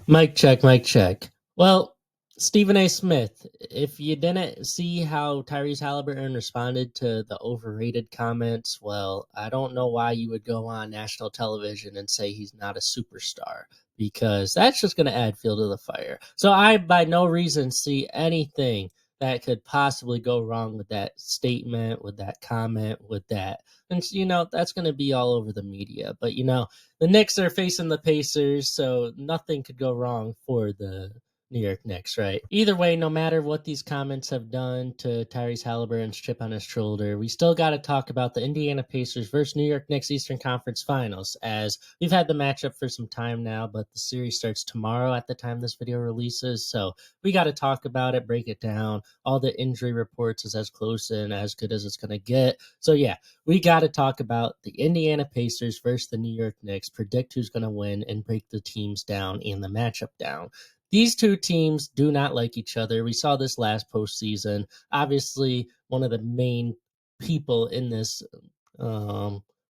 Mic check, mic check. Well, Stephen A. Smith, if you didn't see how Tyrese Haliburton responded to the overrated comments, well, I don't know why you would go on national television and say he's not a superstar because that's just going to add fuel to the fire. So I, by no reason, see anything that could possibly go wrong with that statement, with that comment, with that. And, that's going to be all over the media. But, the Knicks are facing the Pacers, so nothing could go wrong for the New York Knicks, right? Either way, no matter what these comments have done to Tyrese Haliburton's chip on his shoulder, we still got to talk about the Indiana Pacers versus New York Knicks Eastern Conference Finals, as we've had the matchup for some time now, but the series starts tomorrow at the time this video releases, so we got to talk about it, break it down. All the injury reports is as close and as good as it's going to get. So yeah, we got to talk about the Indiana Pacers versus the New York Knicks, predict who's going to win, and break the teams down and the matchup down. These two teams do not like each other. We saw this last postseason. Obviously, one of the main people in this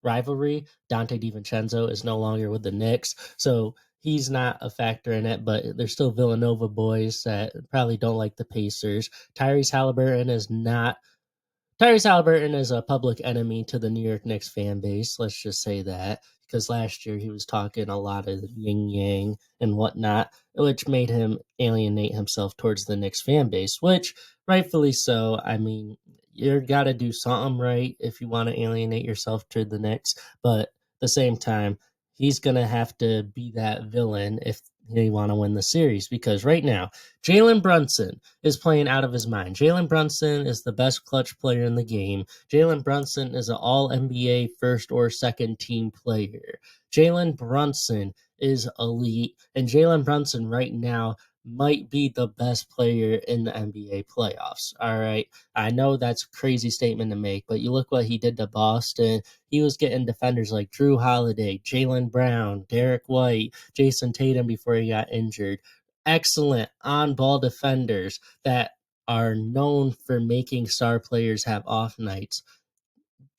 rivalry, Dante DiVincenzo, is no longer with the Knicks. So he's not a factor in it, but there's still Villanova boys that probably don't like the Pacers. Tyrese Haliburton is a public enemy to the New York Knicks fan base. Let's just say that, because last year he was talking a lot of yin yang and whatnot, which made him alienate himself towards the Knicks fan base, which rightfully so. I mean, you got to do something right if you want to alienate yourself to the Knicks, but at the same time, he's going to have to be that villain if they want to win the series, because right now, Jalen Brunson is playing out of his mind. Jalen Brunson is the best clutch player in the game. Jalen Brunson is an all NBA first or second team player. Jalen Brunson is elite, and Jalen Brunson right now might be the best player in the NBA playoffs. All right. I know that's a crazy statement to make, but you look what he did to Boston. He was getting defenders like Drew Holiday, Jaylen Brown, Derek White, Jason Tatum before he got injured. Excellent on ball defenders that are known for making star players have off nights.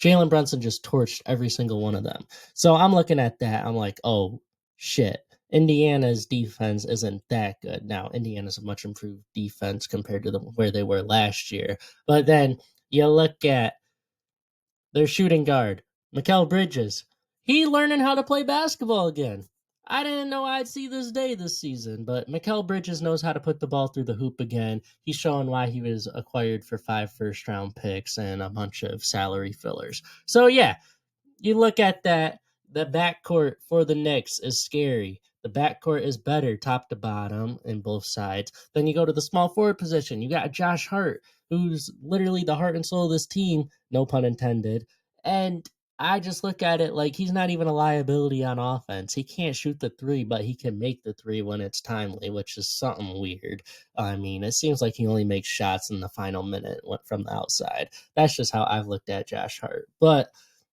Jalen Brunson just torched every single one of them. So I'm looking at that. I'm like, oh, shit. Indiana's defense isn't that good. Now, Indiana's a much improved defense compared to where they were last year. But then you look at their shooting guard, Mikal Bridges. He learning how to play basketball again. I didn't know I'd see this day this season, but Mikal Bridges knows how to put the ball through the hoop again. He's showing why he was acquired for 5 first-round picks and a bunch of salary fillers. So yeah, you look at that, the backcourt for the Knicks is scary. The backcourt is better top to bottom in both sides. Then you go to the small forward position. You got Josh Hart, who's literally the heart and soul of this team, no pun intended. And I just look at it like he's not even a liability on offense. He can't shoot the three, but he can make the three when it's timely, which is something weird. I mean, it seems like he only makes shots in the final minute from the outside. That's just how I've looked at Josh Hart. But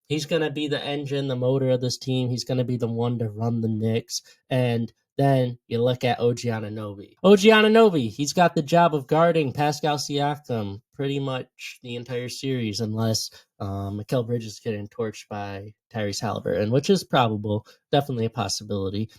he's going to be the engine, the motor of this team. He's going to be the one to run the Knicks. And then you look at OG Anunoby. OG Anunoby, he's got the job of guarding Pascal Siakam pretty much the entire series, unless Mikal Bridges is getting torched by Tyrese Haliburton, which is probable, definitely a possibility.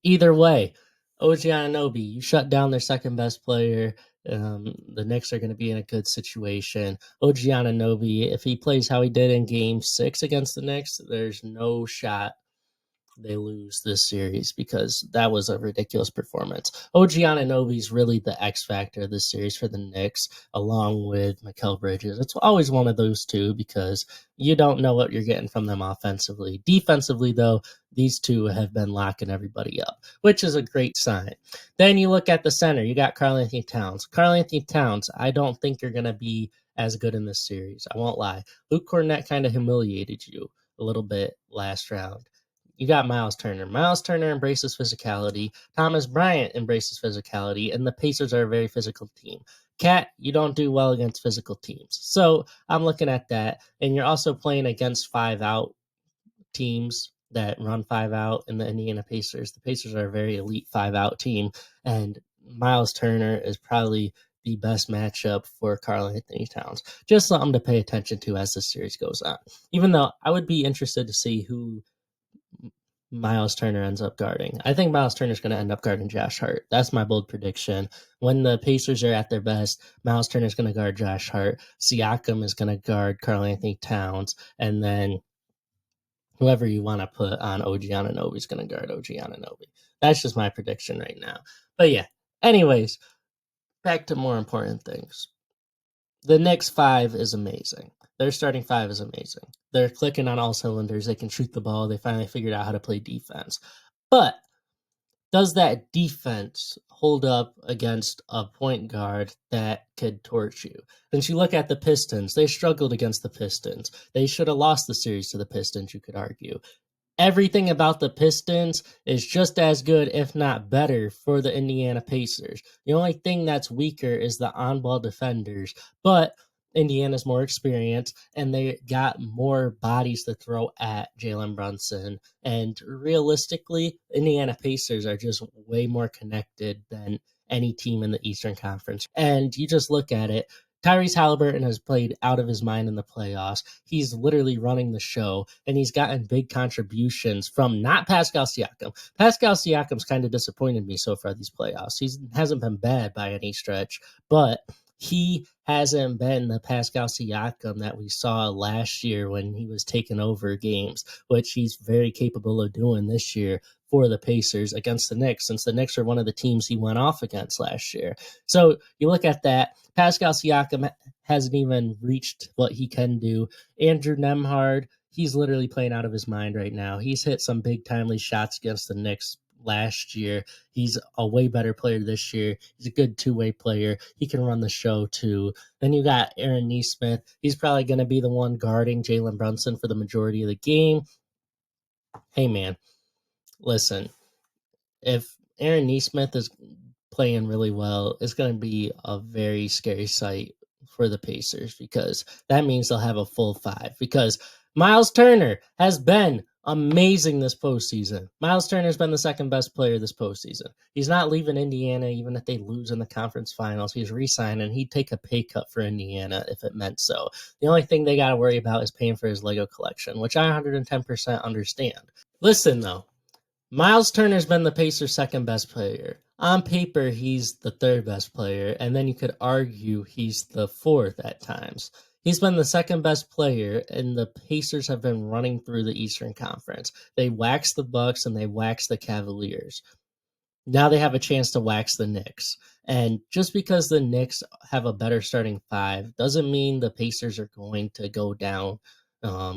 Either way, OG Anunoby, you shut down their second best player. The Knicks are going to be in a good situation. OG Anunoby, if he plays how he did in Game 6 against the Knicks, there's no shot they lose this series because that was a ridiculous performance. OG Anunoby's really the X factor of this series for the Knicks, along with Mikal Bridges. It's always one of those two because you don't know what you're getting from them offensively. Defensively, though, these two have been locking everybody up, which is a great sign. Then you look at the center. You got Karl-Anthony Towns. Karl-Anthony Towns, I don't think you're going to be as good in this series. I won't lie. Luke Cornett kind of humiliated you a little bit last round. You got Miles Turner. Miles Turner embraces physicality. Thomas Bryant embraces physicality, and the Pacers are a very physical team. Cat, you don't do well against physical teams. So I'm looking at that, and you're also playing against 5-out teams that run 5-out in the Indiana Pacers. The Pacers are a very elite 5-out team, and Miles Turner is probably the best matchup for Karl-Anthony Towns. Just something to pay attention to as the series goes on. Even though I would be interested to see who Miles Turner ends up guarding. I think Miles Turner's going to end up guarding Josh Hart. That's my bold prediction. When the Pacers are at their best, Miles Turner's going to guard Josh Hart. Siakam is going to guard Karl-Anthony Towns. And then whoever you want to put on OG Anunoby is going to guard OG Anunoby. That's just my prediction right now. But yeah, anyways, back to more important things. The Knicks 5 is amazing. Their starting 5 is amazing. They're clicking on all cylinders. They can shoot the ball. They finally figured out how to play defense. But does that defense hold up against a point guard that could torch you? Since you look at the Pistons, they struggled against the Pistons. They should have lost the series to the Pistons, you could argue. Everything about the Pistons is just as good, if not better, for the Indiana Pacers. The only thing that's weaker is the on-ball defenders, but Indiana's more experienced, and they got more bodies to throw at Jalen Brunson. And realistically, Indiana Pacers are just way more connected than any team in the Eastern Conference. And you just look at it, Tyrese Haliburton has played out of his mind in the playoffs. He's literally running the show, and he's gotten big contributions from not Pascal Siakam. Pascal Siakam's kind of disappointed me so far these playoffs. He hasn't been bad by any stretch, but he hasn't been the Pascal Siakam that we saw last year when he was taking over games, which he's very capable of doing this year for the Pacers against the Knicks, since the Knicks are one of the teams he went off against last year. So you look at that, Pascal Siakam hasn't even reached what he can do. Andrew Nembhard, he's literally playing out of his mind right now. He's hit some big timely shots against the Knicks last year. He's a way better player this year. He's a good two-way player. He can run the show too. Then you got Aaron Nesmith. He's probably going to be the one guarding Jalen Brunson for the majority of the game. Hey, man, listen, if Aaron Nesmith is playing really well, it's going to be a very scary sight for the Pacers, because that means they'll have a full 5. Because Miles Turner has been amazing this postseason. Miles Turner's been the second best player this postseason. He's not leaving Indiana even if they lose in the conference finals. He's re-signing. He'd take a pay cut for Indiana if it meant so. The only thing they got to worry about is paying for his Lego collection, which I 110% understand. Listen, though, Miles Turner's been the Pacers' second best player. On paper, he's the third best player, and then you could argue he's the fourth at times. He's been the second best player, and the Pacers have been running through the Eastern Conference. They waxed the Bucks and they waxed the Cavaliers. Now they have a chance to wax the Knicks. And just because the Knicks have a better starting 5 doesn't mean the Pacers are going to go down,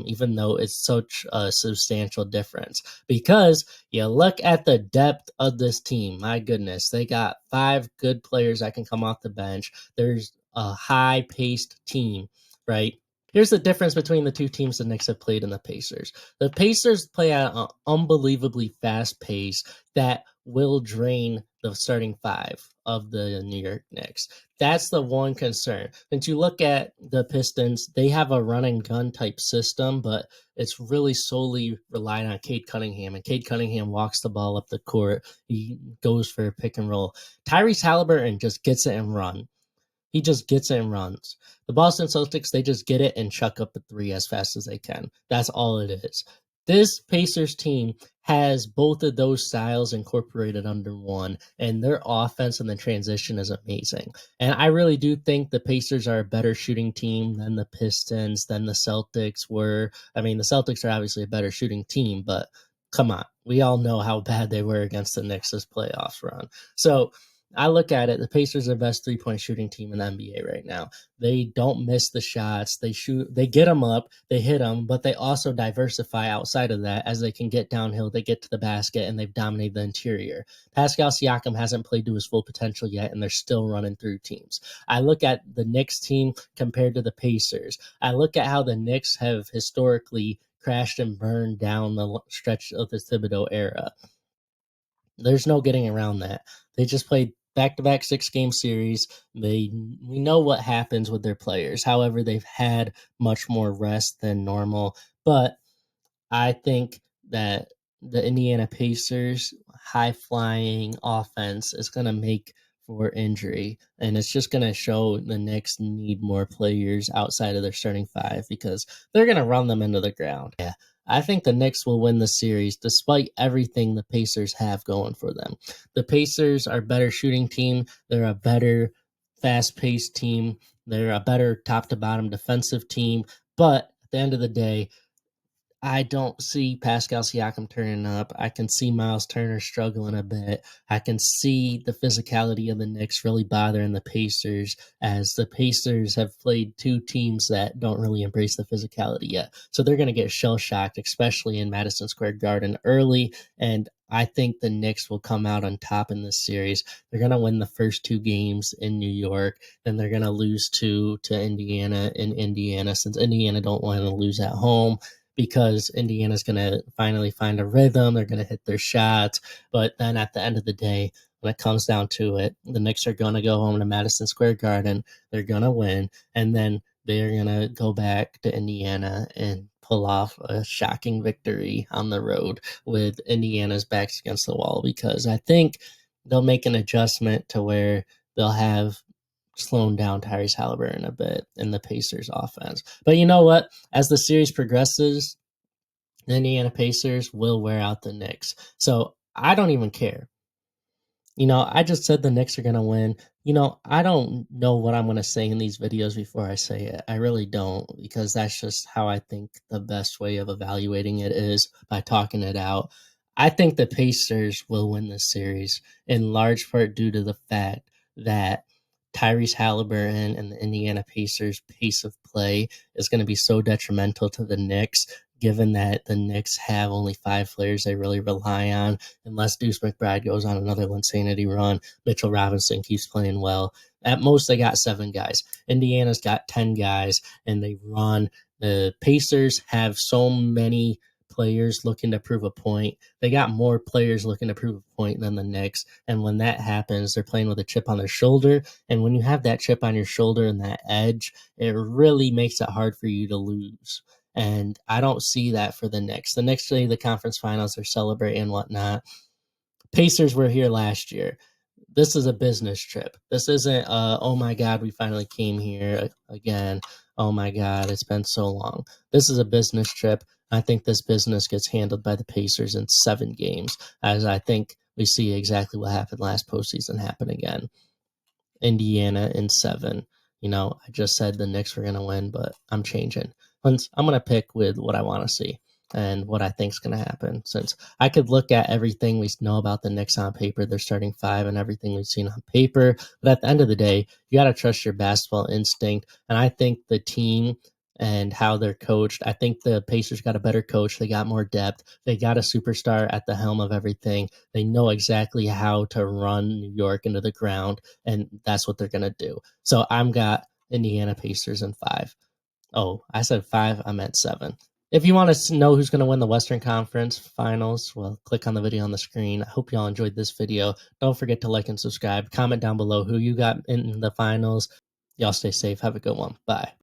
even though it's such a substantial difference. Because you look at the depth of this team, my goodness, they got 5 good players that can come off the bench. There's a high-paced team, right? Here's the difference between the two teams the Knicks have played and the Pacers. The Pacers play at an unbelievably fast pace that will drain the starting 5 of the New York Knicks. That's the one concern. Since you look at the Pistons, they have a run and gun type system, but it's really solely relied on Cade Cunningham, and Cade Cunningham walks the ball up the court. He goes for a pick and roll. Tyrese Haliburton just gets it and runs. He just gets it and runs. The Boston Celtics, they just get it and chuck up a 3 as fast as they can. That's all it is. This Pacers team has both of those styles incorporated under one, and their offense and the transition is amazing. And I really do think the Pacers are a better shooting team than the Pistons, than the Celtics were. I mean, the Celtics are obviously a better shooting team, but come on. We all know how bad they were against the Knicks this playoffs run. So I look at it, the Pacers are the best three-point shooting team in the NBA right now. They don't miss the shots. They get them up, they hit them, but they also diversify outside of that. As they can get downhill, they get to the basket, and they've dominated the interior. Pascal Siakam hasn't played to his full potential yet, and they're still running through teams. I look at the Knicks team compared to the Pacers. I look at how the Knicks have historically crashed and burned down the stretch of the Thibodeau era. There's no getting around that. They just played back-to-back 6-game series. We know what happens with their players. However, they've had much more rest than normal. But I think that the Indiana Pacers' high-flying offense is going to make for injury, and it's just going to show the Knicks need more players outside of their starting 5, because they're going to run them into the ground. Yeah, I think the Knicks will win the series despite everything the Pacers have going for them. The Pacers are a better shooting team. They're a better fast-paced team. They're a better top-to-bottom defensive team. But at the end of the day, I don't see Pascal Siakam turning up. I can see Miles Turner struggling a bit. I can see the physicality of the Knicks really bothering the Pacers, as the Pacers have played two teams that don't really embrace the physicality yet. So they're going to get shell-shocked, especially in Madison Square Garden early, and I think the Knicks will come out on top in this series. They're going to win the first two games in New York, then they're going to lose two to Indiana in Indiana, since Indiana don't want to lose at home, because Indiana's going to finally find a rhythm. They're going to hit their shots. But then at the end of the day, when it comes down to it, the Knicks are going to go home to Madison Square Garden. They're going to win. And then they're going to go back to Indiana and pull off a shocking victory on the road with Indiana's backs against the wall, because I think they'll make an adjustment to where they'll have slowing down Tyrese Haliburton a bit in the Pacers offense. But you know what? As the series progresses, the Indiana Pacers will wear out the Knicks. So I don't even care. I just said the Knicks are going to win. I don't know what I'm going to say in these videos before I say it. I really don't, because that's just how I think the best way of evaluating it is by talking it out. I think the Pacers will win this series in large part due to the fact that Tyrese Haliburton and the Indiana Pacers' pace of play is going to be so detrimental to the Knicks, given that the Knicks have only 5 players they really rely on. Unless Deuce McBride goes on another insanity run, Mitchell Robinson keeps playing well. At most, they got 7 guys. Indiana's got 10 guys, and they run. The Pacers have so many players looking to prove a point. They got more players looking to prove a point than the Knicks. And when that happens, they're playing with a chip on their shoulder. And when you have that chip on your shoulder and that edge, it really makes it hard for you to lose. And I don't see that for the Knicks. The Knicks play the conference finals, they're celebrating and whatnot. Pacers were here last year. This is a business trip. This isn't, oh my God, we finally came here again. Oh my God, it's been so long. This is a business trip. I think this business gets handled by the Pacers in 7 games, as I think we see exactly what happened last postseason happen again. Indiana in 7. I just said the Knicks were going to win, but I'm changing. I'm going to pick with what I want to see and what I think is going to happen. Since I could look at everything we know about the Knicks on paper, their starting 5 and everything we've seen on paper, but at the end of the day, you got to trust your basketball instinct. And I think the team and how they're coached, I think the Pacers got a better coach. They got more depth. They got a superstar at the helm of everything. They know exactly how to run New York into the ground, and that's what they're going to do. So I'm got Indiana Pacers in 5. Oh, I said 5. I meant 7. If you want to know who's going to win the Western Conference Finals, well, click on the video on the screen. I hope y'all enjoyed this video. Don't forget to like and subscribe. Comment down below who you got in the finals. Y'all stay safe. Have a good one. Bye.